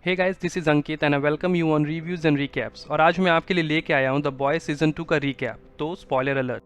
Hey guys, this is Ankit and I welcome you on reviews and recaps. और आज मैं आपके लिए लेके आया हूँ द बॉयज सीजन 2 का रिकैप। तो स्पॉइलर अलर्ट।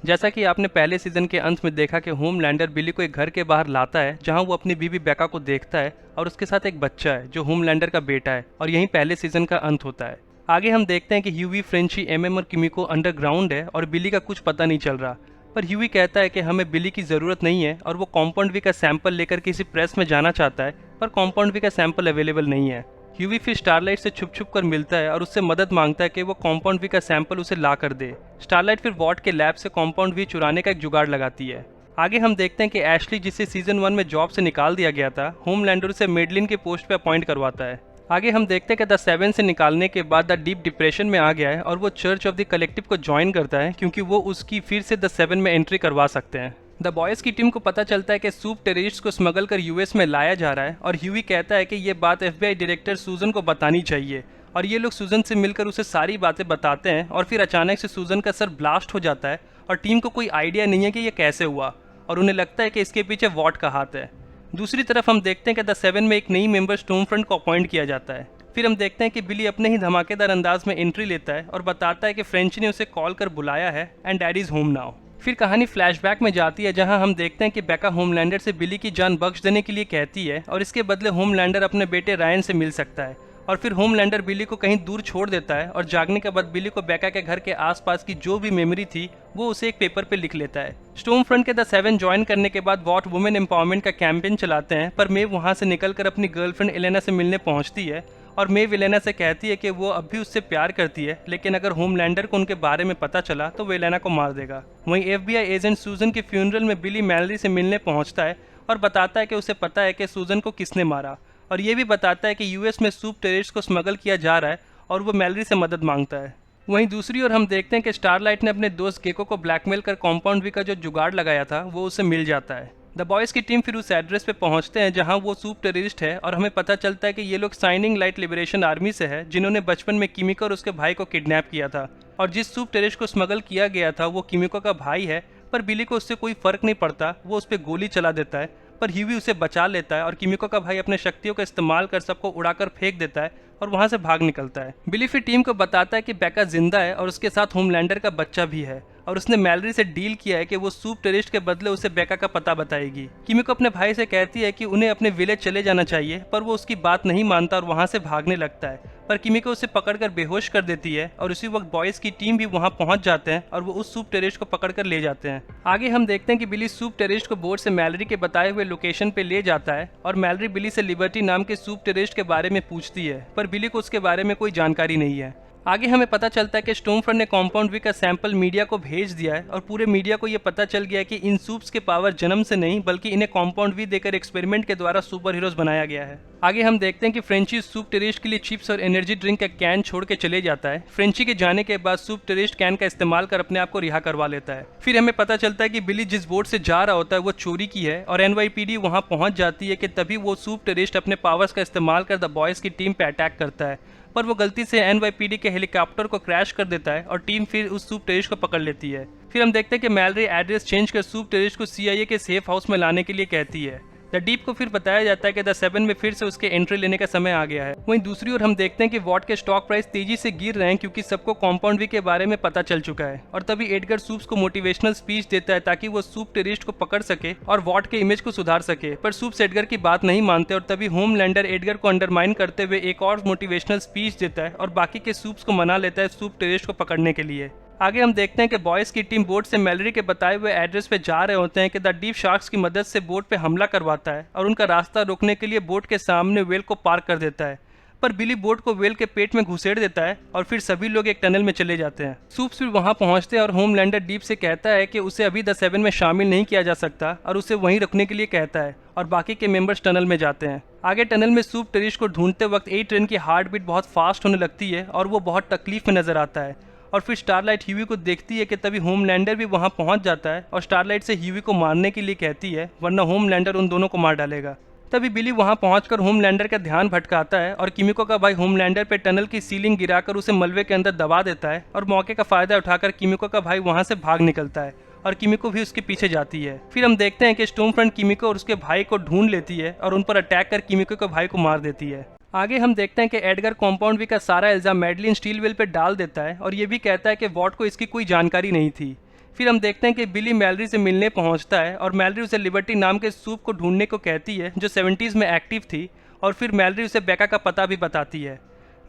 जैसा कि आपने पहले सीजन के अंत में देखा कि होमलैंडर बिली को एक घर के बाहर लाता है जहां वो अपनी बीवी बेका को देखता है और उसके साथ एक बच्चा है जो होमलैंडर का बेटा है, और यहीं पहले सीजन का अंत होता है। आगे हम देखते हैं कि ह्यूवी, फ्रेंची, एमएम और किमिको अंडरग्राउंड है और बिली का कुछ पता नहीं चल रहा। पर ह्यूवी कहता है कि हमें बिली की ज़रूरत नहीं है और वो कॉम्पाउंड वी का सैंपल लेकर किसी प्रेस में जाना चाहता है, पर कॉम्पाउंड वी का सैंपल अवेलेबल नहीं है। ह्यूवी फिर स्टारलाइट से छुप छुप कर मिलता है और उससे मदद मांगता है कि वो कॉम्पाउंड वी का सैंपल उसे ला कर दे। स्टारलाइट फिर वॉट के लैब से कॉम्पाउंड वी चुराने का एक जुगाड़ लगाती है। आगे हम देखते हैं कि एशली, जिसे सीजन 1 में जॉब से निकाल दिया गया था, होमलैंडर से मेडलिन के पोस्ट पे अपॉइंट करवाता है। आगे हम देखते हैं कि द सेवन से निकालने के बाद द डीप डिप्रेशन में आ गया है और वो चर्च ऑफ द कलेक्टिव को ज्वाइन करता है क्योंकि वो उसकी फिर से द सेवन में एंट्री करवा सकते हैं। द बॉयज़ की टीम को पता चलता है कि सूप टेररिस्ट को स्मगल कर यूएस में लाया जा रहा है और ह्यूवी कहता है कि ये बात एफबीआई डायरेक्टर सूजन को बतानी चाहिए। और ये लोग सूजन से मिलकर उसे सारी बातें बताते हैं और फिर अचानक से सूजन का सर ब्लास्ट हो जाता है और टीम को कोई आइडिया नहीं है कि ये कैसे हुआ, और उन्हें लगता है कि इसके पीछे वॉट का हाथ है। दूसरी तरफ हम देखते हैं कि द सेवन में एक नई मेंबर स्टोमफ्रंट को अपॉइंट किया जाता है। फिर हम देखते हैं कि बिली अपने ही धमाकेदार अंदाज में एंट्री लेता है और बताता है कि फ्रेंची ने उसे कॉल कर बुलाया है and dad is home now. फिर कहानी फ्लैशबैक में जाती है जहां हम देखते हैं कि बेका होमलैंडर से बिली की जान बख्श देने के लिए कहती है और इसके बदले होमलैंडर अपने बेटे रायन से मिल सकता है। और फिर होमलैंडर बिली को कहीं दूर छोड़ देता है और जागने के बाद बिली को बेका के घर के आसपास की जो भी मेमोरी थी वो उसे एक पेपर पे लिख लेता है। स्टोम फ्रंट के द सेवन ज्वाइन करने के बाद वॉट वुमेन एम्पावरमेंट का कैंपेन चलाते हैं, पर मेव वहां से निकलकर अपनी गर्लफ्रेंड एलेना से मिलने पहुंचती है और मेव एलेना से कहती है कि वो अब भी उससे प्यार करती है, लेकिन अगर होमलैंडर को उनके बारे में पता चला तो वो एलेना को मार देगा। वहीं एफबीआई एजेंट सूजन के फ्यूनरल में बिली मैलरी से मिलने पहुंचता है और बताता है कि उसे पता है कि सूजन को किसने मारा, और ये भी बताता है कि यूएस में सूप टेररिस्ट को स्मगल किया जा रहा है और वो मैलरी से मदद मांगता है। वहीं दूसरी ओर हम देखते हैं कि स्टारलाइट ने अपने दोस्त गेको को ब्लैकमेल कर कॉम्पाउंड वी का जो जुगाड़ लगाया था वो उसे मिल जाता है। द बॉयज़ की टीम फिर उस एड्रेस पे पहुंचते हैं जहां वो सूप टेररिस्ट है और हमें पता चलता है कि ये लोग शाइनिंग लाइट लिबरेशन आर्मी से है जिन्होंने बचपन में किमिको और उसके भाई को किडनैप किया था। और जिस सूप टेररिस्ट को स्मगल किया गया था वो किमिको का भाई है, पर बिली को उससे कोई फर्क नहीं पड़ता, वो उस पर गोली चला देता है। पर ह्यूवी उसे बचा लेता है और किमिको का भाई अपने शक्तियों का इस्तेमाल कर सबको उड़ाकर फेंक देता है और वहां से भाग निकलता है। बिली फिर टीम को बताता है कि बेका जिंदा है और उसके साथ होमलैंडर का बच्चा भी है और उसने मैलरी से डील किया है कि वो सूप टेररिस्ट के बदले उसे बेका का पता बताएगी। किमिको अपने भाई से कहती है कि उन्हें अपने विलेज चले जाना चाहिए, पर वो उसकी बात नहीं मानता और वहां से भागने लगता है। पर किमिको उसे पकड़कर बेहोश कर देती है और उसी वक्त बॉयज की टीम भी वहां पहुंच जाते हैं और वो उस सूप टेररिस्ट को पकड़कर ले जाते हैं। आगे हम देखते हैं कि बिली सूप टेररिस्ट को बोट से मैलरी के बताए हुए लोकेशन पे ले जाता है और मैलरी बिली से लिबर्टी नाम के सूप टेररिस्ट के बारे में पूछती है, पर बिली को उसके बारे में कोई जानकारी नहीं है। आगे हमें पता चलता है कि स्टोमफ्रंट ने कॉम्पाउंड वी का सैंपल मीडिया को भेज दिया है और पूरे मीडिया को यह पता चल गया है कि इन सूप्स के पावर जन्म से नहीं बल्कि इन्हें कॉम्पाउंड वी देकर एक्सपेरिमेंट के द्वारा सुपर हीरोज बनाया गया है। आगे हम देखते हैं कि फ्रेंची सूप टेररिस्ट के लिए चिप्स और एनर्जी ड्रिंक का कैन छोड़ के चले जाता है। फ्रेंची के जाने के बाद सूप टेररिस्ट कैन का इस्तेमाल कर अपने आप को रिहा करवा लेता है। फिर हमें पता चलता है कि बिली जिस बोट से जा रहा होता है वो चोरी की है और एनवाईपीडी वहां पहुंच जाती है कि तभी वो सूप टेररिस्ट अपने पावर्स का इस्तेमाल कर द बॉयज की टीम पे अटैक करता है, पर वो गलती से एनवाईपीडी के हेलीकॉप्टर को क्रैश कर देता है और टीम फिर उस सूप टेररिस्ट को पकड़ लेती है। फिर हम देखते हैं कि मैलरी एड्रेस चेंज कर सूप टेररिस्ट को सीआईए के सेफ हाउस में लाने के लिए कहती है। द डीप को फिर बताया जाता है कि द सेवन में फिर से उसके एंट्री लेने का समय आ गया है। वहीं दूसरी ओर हम देखते हैं कि वॉट के स्टॉक प्राइस तेजी से गिर रहे हैं क्योंकि सबको कॉम्पाउंड वी के बारे में पता चल चुका है, और तभी एडगर सूप्स को मोटिवेशनल स्पीच देता है ताकि वो सूप टेररिस्ट को पकड़ सके और वॉट के इमेज को सुधार सके। पर सूप्स एडगर की बात नहीं मानते और तभी होमलैंडर एडगर को अंडरमाइन करते हुए एक और मोटिवेशनल स्पीच देता है और बाकी के सूप्स को मना लेता है सूप टेररिस्ट को पकड़ने के लिए। आगे हम देखते हैं कि बॉयज की टीम बोट से मैलरी के बताए हुए एड्रेस पे जा रहे होते हैं कि द डीप शार्क्स की मदद से बोट पे हमला करवाता है और उनका रास्ता रोकने के लिए बोट के सामने वेल को पार्क कर देता है, पर बिली बोट को वेल के पेट में घुसेड़ देता है और फिर सभी लोग एक टनल में चले जाते हैं। सूप्स फिर वहां पहुंचते हैं और होमलैंडर डीप से कहता है कि उसे अभी द सेवन में शामिल नहीं किया जा सकता और उसे वहीं रखने के लिए कहता है, और बाकी के मेंबर्स टनल में जाते हैं। आगे टनल में सूप टेररिस्ट को ढूंढते वक्त ए ट्रेन की हार्ट बीट बहुत फास्ट होने लगती है और वो बहुत तकलीफ में नजर आता है। और फिर स्टारलाइट ह्यूवी को देखती है कि तभी होमलैंडर भी वहां पहुंच जाता है और स्टारलाइट से ह्यूवी को मारने के लिए कहती है, वरना होमलैंडर उन दोनों को मार डालेगा। तभी बिली वहां पहुंचकर होमलैंडर का ध्यान भटकाता है और किमिको का भाई होमलैंडर पे टनल की सीलिंग गिराकर उसे मलबे के अंदर दबा देता है और मौके का फायदा उठाकर किमिको का भाई वहां से भाग निकलता है और किमिको भी उसके पीछे जाती है। फिर हम देखते हैं कि स्टॉर्मफ्रंट किमिको और उसके भाई को ढूंढ लेती है और उन पर अटैक कर किमिको के भाई को मार देती है। आगे हम देखते हैं कि एडगर कॉम्पाउंड वी का सारा इल्जाम मैडलिन स्टीलवेल पे डाल देता है और ये भी कहता है कि वॉट को इसकी कोई जानकारी नहीं थी। फिर हम देखते हैं कि बिली मैलरी से मिलने पहुंचता है और मैलरी उसे लिबर्टी नाम के सूप को ढूंढने को कहती है जो 70s में एक्टिव थी, और फिर मैलरी उसे बेका का पता भी बताती है।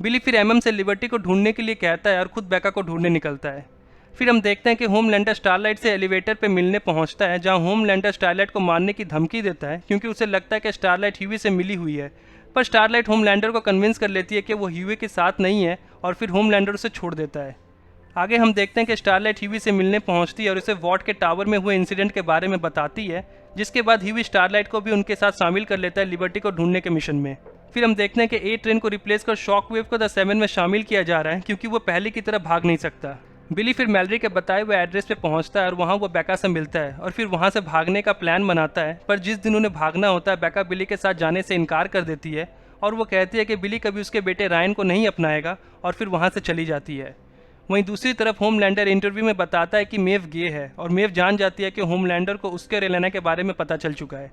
बिली फिर एमएम से लिबर्टी को ढूंढने के लिए कहता है और खुद बेका को ढूंढने निकलता है। फिर हम देखते हैं कि होमलैंडर स्टारलाइट से एलिवेटर पे मिलने पहुंचता है जहां होमलैंडर स्टारलाइट को मारने की धमकी देता है क्योंकि उसे लगता है कि स्टारलाइट ह्यूई से मिली हुई है, पर स्टारलाइट होमलैंडर को कन्विंस कर लेती है कि वो ह्यूई के साथ नहीं है और फिर होमलैंडर उसे छोड़ देता है। आगे हम देखते हैं कि स्टारलाइट ह्यूई से मिलने पहुंचती है और उसे वॉट के टावर में हुए इंसिडेंट के बारे में बताती है, जिसके बाद ह्यूई स्टारलाइट को भी उनके साथ शामिल कर लेता है लिबर्टी को ढूंढने के मिशन में। फिर हम देखते हैं कि ए ट्रेन को रिप्लेस कर शॉकवेव को द 7 में शामिल किया जा रहा है क्योंकि वो पहले की तरह भाग नहीं सकता। बिली फिर मैलरी के बताए हुए एड्रेस पे पहुंचता है और वहां वो बेका से मिलता है और फिर वहां से भागने का प्लान बनाता है, पर जिस दिन उन्हें भागना होता है बेका बिली के साथ जाने से इनकार कर देती है और वो कहती है कि बिली कभी उसके बेटे रायन को नहीं अपनाएगा और फिर वहां से चली जाती है। वहीं दूसरी तरफ होमलैंडर इंटरव्यू में बताता है कि मेव गे है और मेव जान जाती है कि होमलैंडर को उसके रेलेना के बारे में पता चल चुका है।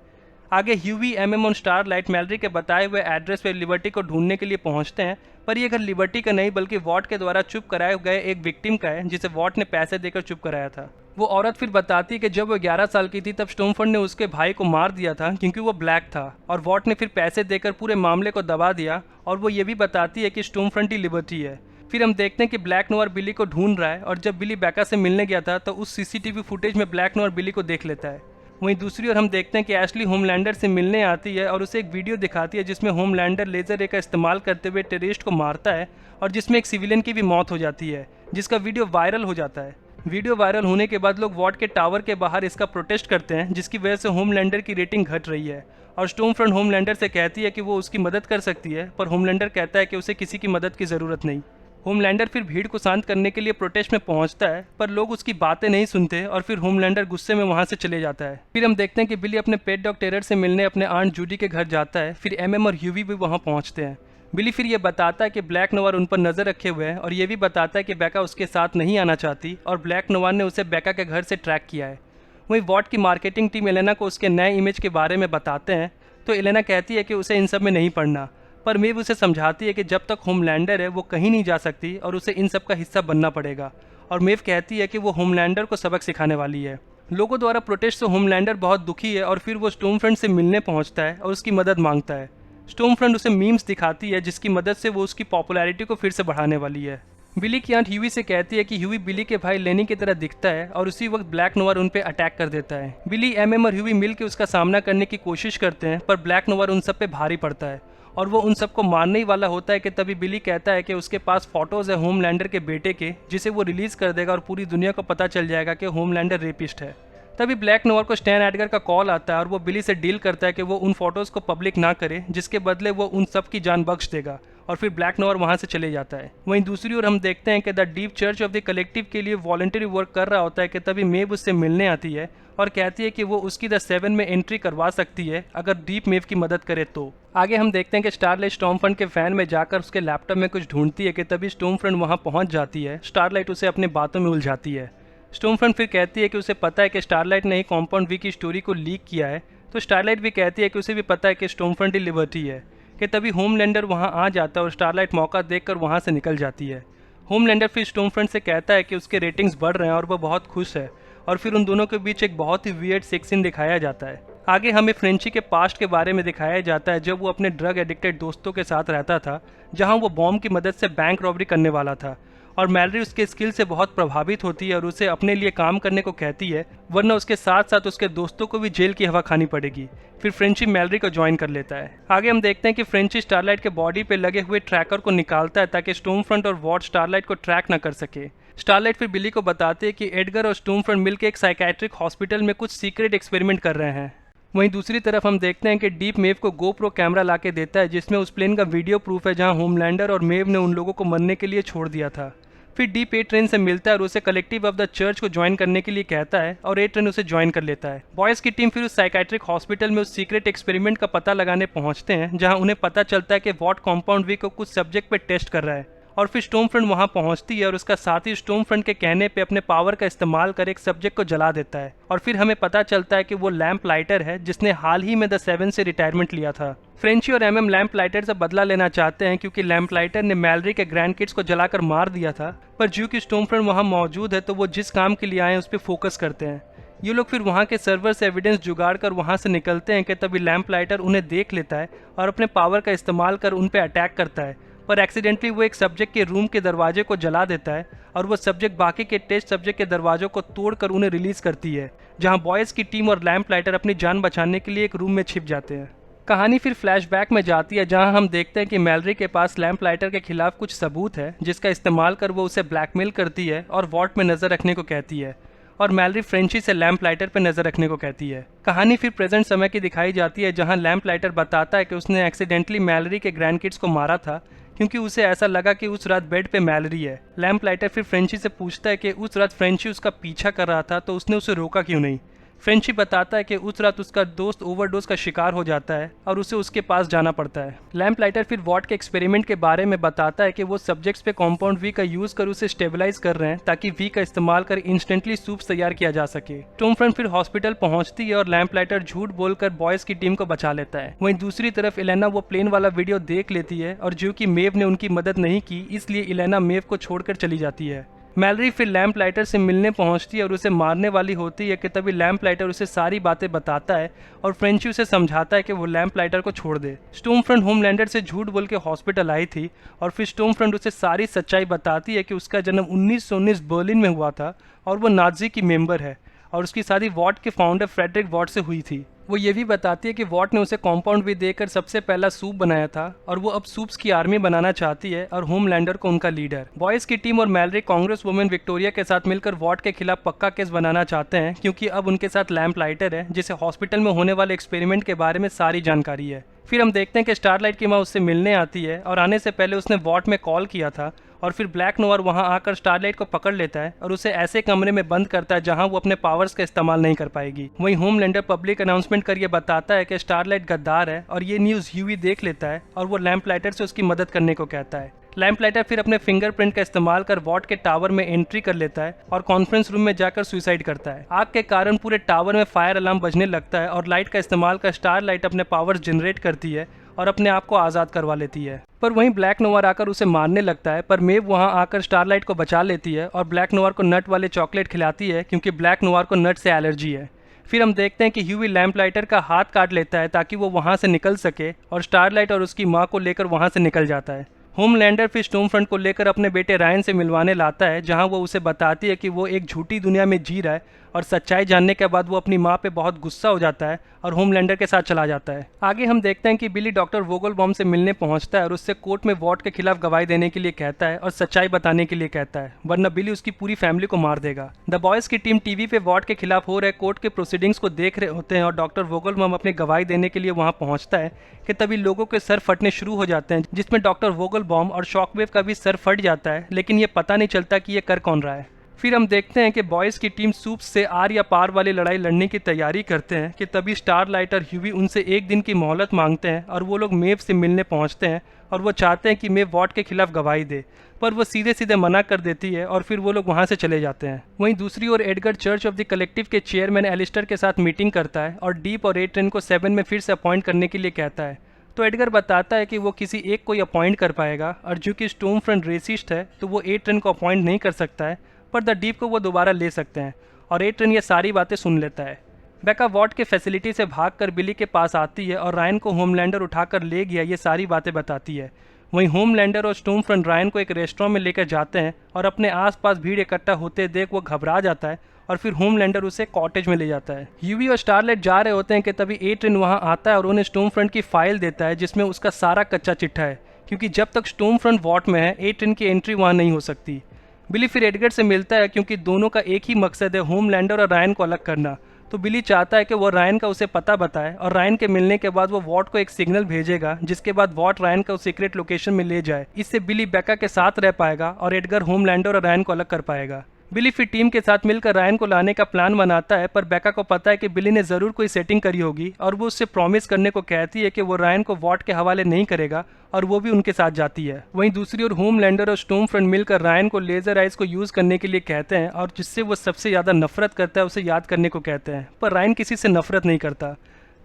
आगे ह्यूई एमएम और स्टारलाइट मैलरी के बताए हुए एड्रेस पर लिबर्टी को ढूंढने के लिए पहुंचते हैं, पर यह घर लिबर्टी का नहीं बल्कि वॉट के द्वारा चुप कराए गए एक विक्टिम का है जिसे वॉट ने पैसे देकर चुप कराया था। वो औरत फिर बताती है कि जब वो 11 साल की थी तब स्टॉर्मफ्रंट ने उसके भाई को मार दिया था क्योंकि वो ब्लैक था और वॉट ने फिर पैसे देकर पूरे मामले को दबा दिया, और वो ये भी बताती है कि स्टॉर्मफ्रंट ही लिबर्टी है। फिर हम देखते हैं कि ब्लैक नोयर बिली को ढूंढ रहा है और जब बिली बेका से मिलने गया था तो उस सीसीटीवी फुटेज में ब्लैक नोयर बिली को देख लेता है। वहीं दूसरी ओर हम देखते हैं कि एशली होमलैंडर से मिलने आती है और उसे एक वीडियो दिखाती है जिसमें होमलैंडर लेजर रे का इस्तेमाल करते हुए टेररिस्ट को मारता है और जिसमें एक सिविलियन की भी मौत हो जाती है, जिसका वीडियो वायरल हो जाता है। वीडियो वायरल होने के बाद लोग वॉट के टावर के बाहर इसका प्रोटेस्ट करते हैं, जिसकी वजह से होमलैंडर की रेटिंग घट रही है और स्टॉर्मफ्रंट होमलैंडर से कहती है कि वो उसकी मदद कर सकती है, पर होमलैंडर कहता है कि उसे किसी की मदद की ज़रूरत नहीं। होमलैंडर फिर भीड़ को शांत करने के लिए प्रोटेस्ट में पहुंचता है, पर लोग उसकी बातें नहीं सुनते और फिर होमलैंडर गुस्से में वहां से चले जाता है। फिर हम देखते हैं कि बिली अपने पेट डॉग टेरर से मिलने अपने आंट जूडी के घर जाता है। फिर एमएम और ह्यूवी भी वहां पहुंचते हैं। बिली फिर ये बताता है कि ब्लैक नोवार उन पर नजर रखे हुए हैं और ये भी बताता है कि बेका उसके साथ नहीं आना चाहती और ब्लैक नोवार ने उसे बेका के घर से ट्रैक किया है। वहीं वॉट की मार्केटिंग टीम एलेना को उसके नए इमेज के बारे में बताते हैं, तो एलेना कहती है कि उसे इन सब में नहीं पड़ना, पर मेव उसे समझाती है कि जब तक होमलैंडर है वो कहीं नहीं जा सकती और उसे इन सब का हिस्सा बनना पड़ेगा, और मेव कहती है कि वो होमलैंडर को सबक सिखाने वाली है। लोगों द्वारा प्रोटेस्ट से होमलैंडर बहुत दुखी है और फिर वो स्टॉर्मफ्रंट से मिलने पहुंचता है और उसकी मदद मांगता है। स्टॉर्मफ्रंट उसे मीम्स दिखाती है जिसकी मदद से वो उसकी पॉपुलैरिटी को फिर से बढ़ाने वाली है। बिली की आंट ह्यूई से कहती है कि ह्यूई बिली के भाई लेनी की तरह दिखता है और उसी वक्त ब्लैक नोवार उन पे अटैक कर देता है। बिली एमएम और ह्यूई मिल के उसका सामना करने की कोशिश करते हैं, पर ब्लैक नोवार उन सब पे भारी पड़ता है और वो उन सबको मारने ही वाला होता है कि तभी बिली कहता है कि उसके पास फोटोज है होमलैंडर के बेटे के, जिसे वो रिलीज कर देगा और पूरी दुनिया को पता चल जाएगा कि होमलैंडर रेपिस्ट है। तभी ब्लैक नोवार को स्टैन एडगर का कॉल आता है और वो बिली से डील करता है कि वो उन फोटोज को पब्लिक ना करे, जिसके बदले वो उन सब की जान बख्श देगा, और फिर ब्लैक नोवार वहां से चले जाता है। वहीं दूसरी ओर हम देखते हैं कि the deep church of the collective के लिए वॉलंटरी वर्क कर रहा होता है कि तभी मेव उससे मिलने आती है और कहती है कि वो उसकी द 7 में एंट्री करवा सकती है अगर डीप मेव की मदद करे तो। आगे हम देखते हैं कि स्टारलाइट स्टॉर्मफ्रंट के फैन में जाकर उसके लैपटॉप में कुछ ढूंढती है कि तभी स्टॉर्मफ्रंट वहां पहुंच जाती है। स्टारलाइट उसे अपने बातों में उलझाती है। स्टॉर्मफ्रंट फिर कहती है कि उसे पता है कि स्टारलाइट ने ही कॉम्पाउंड वी की स्टोरी को लीक किया है, तो स्टारलाइट भी कहती है कि उसे भी पता है कि स्टॉर्मफ्रंट ही लिबर्टी है। कि तभी होमलैंडर वहां आ जाता है और स्टारलाइट मौका देखकर वहां से निकल जाती है। होमलैंडर फिर स्टॉर्मफ्रंट से कहता है कि उसके रेटिंग्स बढ़ रहे हैं और वह बहुत खुश है, और फिर उन दोनों के बीच एक बहुत ही वियर्ड सेक्स सीन दिखाया जाता है। आगे हमें फ्रेंची के पास्ट के बारे में दिखाया जाता है जब वो अपने ड्रग एडिक्टेड दोस्तों के साथ रहता था, जहां वो बॉम्ब की मदद से बैंक रॉबरी करने वाला था, और मैलरी उसके स्किल से बहुत प्रभावित होती है और उसे अपने लिए काम करने को कहती है, वरना उसके साथ साथ उसके दोस्तों को भी जेल की हवा खानी पड़ेगी। फिर फ्रेंची मैलरी को ज्वाइन कर लेता है। आगे हम देखते हैं कि फ्रेंची स्टारलाइट के बॉडी पे लगे हुए ट्रैकर को निकालता है ताकि स्टॉर्मफ्रंट और वॉट स्टारलाइट को ट्रैक न कर सके। स्टारलाइट फिर बिली को बताते हैं कि एडगर और स्टॉर्मफ्रंट मिलकर एक साइकेट्रिक हॉस्पिटल में कुछ सीक्रेट एक्सपेरिमेंट कर रहे हैं। वहीं दूसरी तरफ हम देखते हैं कि डीप मेव को गोप्रो कैमरा ला के देता है जिसमें उस प्लेन का वीडियो प्रूफ है जहां होमलैंडर और मेव ने उन लोगों को मरने के लिए छोड़ दिया था। फिर डीप ए ट्रेन से मिलता है और उसे कलेक्टिव ऑफ द चर्च को ज्वाइन करने के लिए कहता है और ए ट्रेन उसे ज्वाइन कर लेता है। बॉयज़ की टीम फिर उस साइकाइट्रिक हॉस्पिटल में उस सीक्रेट एक्सपेरिमेंट का पता लगाने पहुंचते हैं, जहां उन्हें पता चलता है कि वॉट कॉम्पाउंड वी को कुछ सब्जेक्ट पे टेस्ट कर रहा है। और फिर स्टॉर्म फ्रंट वहां पहुंचती है और उसका साथी स्टॉर्म फ्रंट के कहने पे अपने पावर का इस्तेमाल कर एक सब्जेक्ट को जला देता है। और फिर हमें पता चलता है कि वो लैंप लाइटर है जिसने हाल ही में द सेवन से रिटायरमेंट लिया था। फ्रेंची और एमएम लैंप लाइटर से बदला लेना चाहते हैं क्योंकि लैंप लाइटर ने मैलरी के ग्रैंड किड्स को जलाकर मार दिया था, पर ज्यों कि स्टॉर्म फ्रंट वहां मौजूद है तो वो जिस काम के लिए आए हैं उस पर फोकस करते हैं। ये लोग फिर वहाँ के सर्वर से एविडेंस जुगाड़ कर वहाँ से निकलते हैं कि तभी लैंप लाइटर उन्हें देख लेता है और अपने पावर का इस्तेमाल कर उन पर अटैक करता है, पर एक्सीडेंटली वो एक सब्जेक्ट के रूम के दरवाजे को जला देता है और वो सब्जेक्ट बाकी के टेस्ट सब्जेक्ट के दरवाजों को तोड़कर उन्हें रिलीज करती है, जहाँ बॉयज़ की टीम और लैंप लाइटर अपनी जान बचाने के लिए एक रूम में छिप जाते हैं। कहानी फिर फ्लैशबैक में जाती है, जहां हम देखते हैं कि मैलरी के पास लैंप लाइटर के खिलाफ कुछ सबूत है जिसका इस्तेमाल कर वो उसे ब्लैकमेल करती है और वॉट में नज़र रखने को कहती है, और मैलरी फ्रेंची से लैंप लाइटर पर नज़र रखने को कहती है। कहानी फिर प्रेजेंट समय की दिखाई जाती है, जहां लैंप लाइटर बताता है कि उसने एक्सीडेंटली मैलरी के ग्रैंड किड्स को मारा था क्योंकि उसे ऐसा लगा कि उस रात बेड पे मैलरी है। लैंप लाइटर फिर फ्रेंची से पूछता है कि उस रात फ्रेंची उसका पीछा कर रहा था तो उसने उसे रोका क्यों नहीं। फ्रेंची बताता है कि उस रात उसका दोस्त ओवरडोज का शिकार हो जाता है और उसे उसके पास जाना पड़ता है। लैंप लाइटर फिर वॉट के एक्सपेरिमेंट के बारे में बताता है कि वो सब्जेक्ट्स पे कॉम्पाउंड वी का यूज कर उसे स्टेबलाइज कर रहे हैं ताकि वी का इस्तेमाल कर इंस्टेंटली सूप तैयार किया जा सके। स्टॉर्म फ्रंट फिर हॉस्पिटल पहुंचती है और लैंप लाइटर झूठ बोलकर बॉयज की टीम को बचा लेता है। वहीं दूसरी तरफ इलेना वो प्लेन वाला वीडियो देख लेती है और जो कि मेव ने उनकी मदद नहीं की, इसलिए इलेना मेव को छोड़कर चली जाती है। मैलरी फिर लैंप लाइटर से मिलने पहुंचती है और उसे मारने वाली होती है कि तभी लैंप लाइटर उसे सारी बातें बताता है और फ्रेंची उसे समझाता है कि वो लैंप लाइटर को छोड़ दे। स्टॉर्म फ्रंट होमलैंडर से झूठ बोल के हॉस्पिटल आई थी और फिर स्टॉर्म फ्रंट उसे सारी सच्चाई बताती है कि उसका जन्म 1919 बर्लिन में हुआ था और वो नाजी की मेंबर है और उसकी शादी वॉट के फाउंडर फ्रेडरिक वॉट से हुई थी। वो ये भी बताती है कि वॉट ने उसे कॉम्पाउंड भी देकर सबसे पहला सूप बनाया था और वो अब सूप्स की आर्मी बनाना चाहती है और होमलैंडर को उनका लीडर। बॉयज़ की टीम और मैलरी कांग्रेस वुमेन विक्टोरिया के साथ मिलकर वॉट के खिलाफ पक्का केस बनाना चाहते हैं क्योंकि अब उनके साथ लैंप लाइटर है जिसे हॉस्पिटल में होने वाले एक्सपेरिमेंट के बारे में सारी जानकारी है। फिर हम देखते हैं कि स्टारलाइट की माँ उससे मिलने आती है और आने से पहले उसने वॉट में कॉल किया था और फिर ब्लैक नोवार वहां आकर स्टारलाइट को पकड़ लेता है और उसे ऐसे कमरे में बंद करता है जहां वो अपने पावर्स का इस्तेमाल नहीं कर पाएगी। वहीं होमलैंडर पब्लिक अनाउंसमेंट कर ये बताता है कि स्टारलाइट गद्दार है और ये न्यूज़ ह्यूई देख लेता है और वो लैंप लाइटर से उसकी मदद करने को कहता है। लैंप लाइटर फिर अपने फिंगरप्रिंट का इस्तेमाल कर वॉट के टावर में एंट्री कर लेता है और कॉन्फ्रेंस रूम में जाकर सुसाइड करता है। आग के कारण पूरे टावर में फायर अलार्म बजने लगता है और लाइट का इस्तेमाल कर स्टारलाइट अपने पावर्स जनरेट करती है और अपने आप को आज़ाद करवा लेती है। पर वहीं ब्लैक नोवार आकर उसे मारने लगता है, पर मेव वहां आकर स्टारलाइट को बचा लेती है और ब्लैक नोवार को नट वाले चॉकलेट खिलाती है क्योंकि ब्लैक नोवार को नट से एलर्जी है। फिर हम देखते हैं कि ह्यूई लैंप लाइटर का हाथ काट लेता है ताकि वो वहां से निकल सके और स्टारलाइट और उसकी माँ को लेकर वहां से निकल जाता है। होमलैंडर फिर स्टॉर्म फ्रंट को लेकर अपने बेटे रायन से मिलवाने लाता है, जहां वो उसे बताती है कि वो एक झूठी दुनिया में जी रहा है और सच्चाई जानने के बाद वो अपनी माँ पे बहुत गुस्सा हो जाता है और होमलैंडर के साथ चला जाता है। आगे हम देखते हैं कि बिली डॉक्टर वोगलबॉम से मिलने पहुंचता है और उससे कोर्ट में वॉट के खिलाफ गवाही देने के लिए कहता है और सच्चाई बताने के लिए कहता है, वरना बिली उसकी पूरी फैमिली को मार देगा। द बॉयज़ की टीम टीवी पे वॉट के खिलाफ हो रहे कोर्ट के प्रोसीडिंग्स को देख रहे होते हैं और डॉक्टर वोगलबॉम अपनी गवाही देने के लिए वहां पहुंचता है कि तभी लोगों के सर फटने शुरू हो जाते हैं, जिसमें डॉक्टर वोगलबॉम और शॉकवेव का भी सर फट जाता है, लेकिन ये पता नहीं चलता कि ये कर कौन रहा है। फिर हम देखते हैं कि बॉयज़ की टीम सूप्स से आर या पार वाली लड़ाई लड़ने की तैयारी करते हैं कि तभी स्टारलाइट और ह्यूई उनसे एक दिन की मोहलत मांगते हैं और वो लोग मेव से मिलने पहुंचते हैं और वो चाहते हैं कि मेव वॉट के खिलाफ गवाही दे, पर वो सीधे सीधे मना कर देती है और फिर वो लोग वहां से चले जाते हैं। वहीं दूसरी ओर Edgar church of the collective के चेयरमैन एलिस्टर के साथ मीटिंग करता है और डीप और ए ट्रेन को 7 में फिर से अपॉइंट करने के लिए कहता है। तो एडगर बताता है कि वो किसी एक को अपॉइंट कर पाएगा और जो कि स्टॉर्म फ्रंट रेसिस्ट है तो वो ए ट्रेन को अपॉइंट नहीं कर सकता है, पर द डीप को वो दोबारा ले सकते हैं और ए ट्रेन ये सारी बातें सुन लेता है। बेका वॉट के फैसिलिटी से भागकर बिली के पास आती है और रायन को होमलैंडर उठाकर ले गया ये सारी बातें बताती है। वहीं होमलैंडर और स्टॉर्म फ्रंट रायन को एक रेस्टोरेंट में लेकर जाते हैं और अपने आसपास भीड़ इकट्ठा होते देख वो घबरा जाता है और फिर होमलैंडर उसे कॉटेज में ले जाता है। ह्यूई और स्टारलाइट जा रहे होते हैं कि तभी ए ट्रेन वहां आता है और उन्हें स्टॉर्म फ्रंट की फाइल देता है जिसमें उसका सारा कच्चा चिट्ठा है, क्योंकि जब तक स्टॉर्म फ्रंट वॉट में है ए ट्रेन की एंट्री वहां नहीं हो सकती। बिली फिर एडगर से मिलता है क्योंकि दोनों का एक ही मकसद है होमलैंडर और रायन को अलग करना, तो बिली चाहता है कि वो रायन का उसे पता बताए और रायन के मिलने के बाद वो वॉट को एक सिग्नल भेजेगा, जिसके बाद वॉट रायन को सीक्रेट लोकेशन में ले जाए। इससे बिली बेका के साथ रह पाएगा और एडगर होमलैंडर और रायन को अलग कर पाएगा। बिली फिर टीम के साथ मिलकर रायन को लाने का प्लान बनाता है, पर बेका को पता है कि बिली ने ज़रूर कोई सेटिंग करी होगी और वो उससे प्रॉमिस करने को कहती है कि वो रायन को वॉट के हवाले नहीं करेगा और वो भी उनके साथ जाती है। वहीं दूसरी ओर होमलैंडर और स्टॉर्मफ्रंट मिलकर रायन को लेजर आइज को यूज़ करने के लिए कहते हैं और जिससे वो सबसे ज़्यादा नफरत करता है उसे याद करने को कहते हैं, पर रायन किसी से नफरत नहीं करता।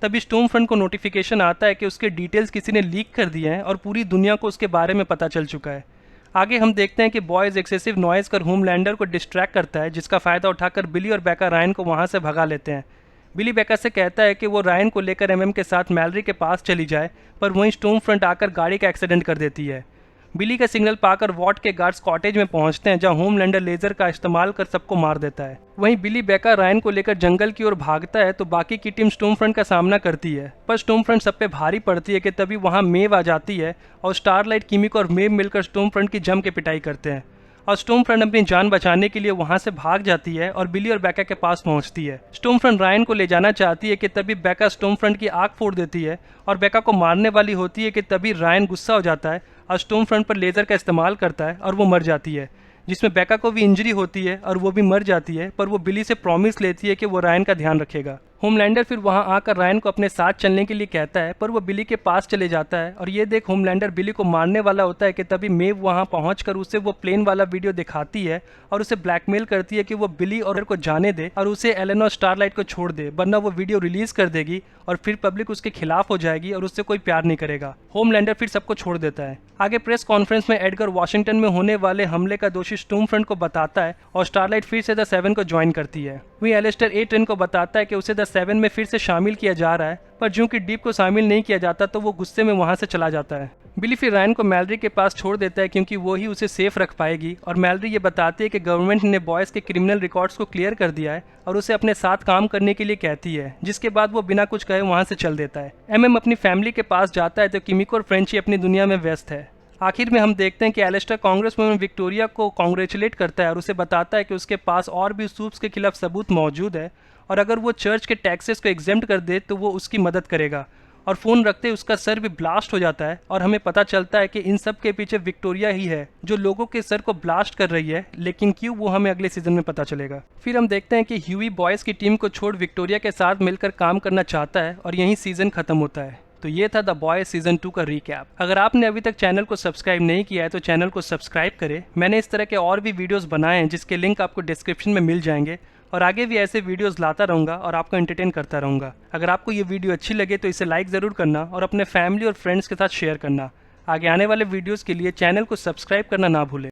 तभी स्टॉर्मफ्रंट को नोटिफिकेशन आता है कि उसके डिटेल्स किसी ने लीक कर दिए हैं और पूरी दुनिया को उसके बारे में पता चल चुका है। आगे हम देखते हैं कि बॉयज़ एक्सेसिव नॉइज़ कर होमलैंडर को डिस्ट्रैक्ट करता है, जिसका फ़ायदा उठाकर बिली और बेका रायन को वहाँ से भगा लेते हैं। बिली बेका से कहता है कि वो रायन को लेकर एमएम के साथ मैलरी के पास चली जाए, पर वहीं स्टॉर्मफ्रंट आकर गाड़ी का एक्सीडेंट कर देती है। बिली का सिग्नल पाकर वॉट के गार्ड्स कॉटेज में पहुंचते हैं, जहां होमलैंडर लेजर का इस्तेमाल कर सबको मार देता है। वहीं बिली बेका रायन को लेकर जंगल की ओर भागता है तो बाकी की टीम स्टॉर्मफ्रंट का सामना करती है, पर स्टॉर्मफ्रंट सब पे भारी पड़ती है कि तभी वहां मेव आ जाती है और स्टारलाइट, किमिको और मेव मिलकर स्टॉर्मफ्रंट की जम के पिटाई करते हैं और स्टॉर्मफ्रंट अपनी जान बचाने के लिए वहां से भाग जाती है और बिली और बेका के पास पहुंचती है। स्टॉर्मफ्रंट रायन को ले जाना चाहती है कि तभी बेका स्टॉर्मफ्रंट की आंख फोड़ देती है और बेका को मारने वाली होती है कि तभी रायन गुस्सा हो जाता है और स्टॉर्मफ्रंट पर लेजर का इस्तेमाल करता है और वो मर जाती है, जिसमें बेका को भी इंजरी होती है और वो भी मर जाती है, पर वो बिली से प्रॉमिस लेती है कि वो रायन का ध्यान रखेगा। होमलैंडर फिर वहां आकर रायन को अपने साथ चलने के लिए कहता है, पर वो बिली के पास चले जाता है और ये देख होमलैंडर बिली को मारने वाला होता है कि तभी मेव वहां पहुंचकर उसे वो प्लेन वाला वीडियो दिखाती है और उसे ब्लैकमेल करती है कि वो बिली और को जाने दे और उसे एलेनोर स्टारलाइट को छोड़ दे, वरना वो वीडियो रिलीज कर देगी और फिर पब्लिक उसके खिलाफ हो जाएगी और उससे कोई प्यार नहीं करेगा। होमलैंडर फिर सबको छोड़ देता है। आगे प्रेस कॉन्फ्रेंस में एडगर वाशिंगटन में होने वाले हमले का दोषी स्टॉर्मफ्रंट को बताता है और स्टारलाइट फिर से द 7 को ज्वाइन करती है। वहीं एलिस्टर A10 को बताता है कि उसे द 7 में फिर से शामिल किया जा रहा है, पर क्योंकि डीप को शामिल नहीं किया जाता तो वो गुस्से में वहां से चला जाता है। बिली फिर रायन को मैलरी के पास छोड़ देता है क्योंकि वो ही उसे सेफ रख पाएगी और मैलरी ये बताती है कि गवर्नमेंट ने बॉयज़ के क्रिमिनल रिकॉर्ड्स को क्लियर कर दिया है और उसे अपने साथ काम करने के लिए कहती है, जिसके बाद वो बिना कुछ कहे वहाँ से चल देता है। एमएम अपनी फैमिली के पास जाता है तो किमिको और फ्रेंची अपनी दुनिया में व्यस्त है। आखिर में हम देखते हैं कि एलिस्टर कांग्रेस वुमन विक्टोरिया को कॉन्ग्रेचुलेट करता है और उसे बताता है कि उसके पास और भी सूप्स के खिलाफ सबूत मौजूद है और अगर वो चर्च के टैक्सेस को एग्जेम्प्ट कर दे तो वो उसकी मदद करेगा। और फ़ोन रखते उसका सर भी ब्लास्ट हो जाता है और हमें पता चलता है कि इन सब के पीछे विक्टोरिया ही है जो लोगों के सर को ब्लास्ट कर रही है, लेकिन क्यों वो हमें अगले सीजन में पता चलेगा। फिर हम देखते हैं कि ह्यूई बॉयज़ की टीम को छोड़ विक्टोरिया के साथ मिलकर काम करना चाहता है और यहीं सीजन खत्म होता है। तो ये था द बॉयज़ सीजन 2 का रीकैप। अगर आपने अभी तक चैनल को सब्सक्राइब नहीं किया है तो चैनल को सब्सक्राइब करें। मैंने इस तरह के और भी वीडियोस बनाए हैं जिसके लिंक आपको डिस्क्रिप्शन में मिल जाएंगे और आगे भी ऐसे वीडियोस लाता रहूँगा और आपको एंटरटेन करता रहूँगा। अगर आपको ये वीडियो अच्छी लगे तो इसे लाइक ज़रूर करना और अपने फैमिली और फ्रेंड्स के साथ शेयर करना। आगे आने वाले वीडियोज़ के लिए चैनल को सब्सक्राइब करना ना भूलें।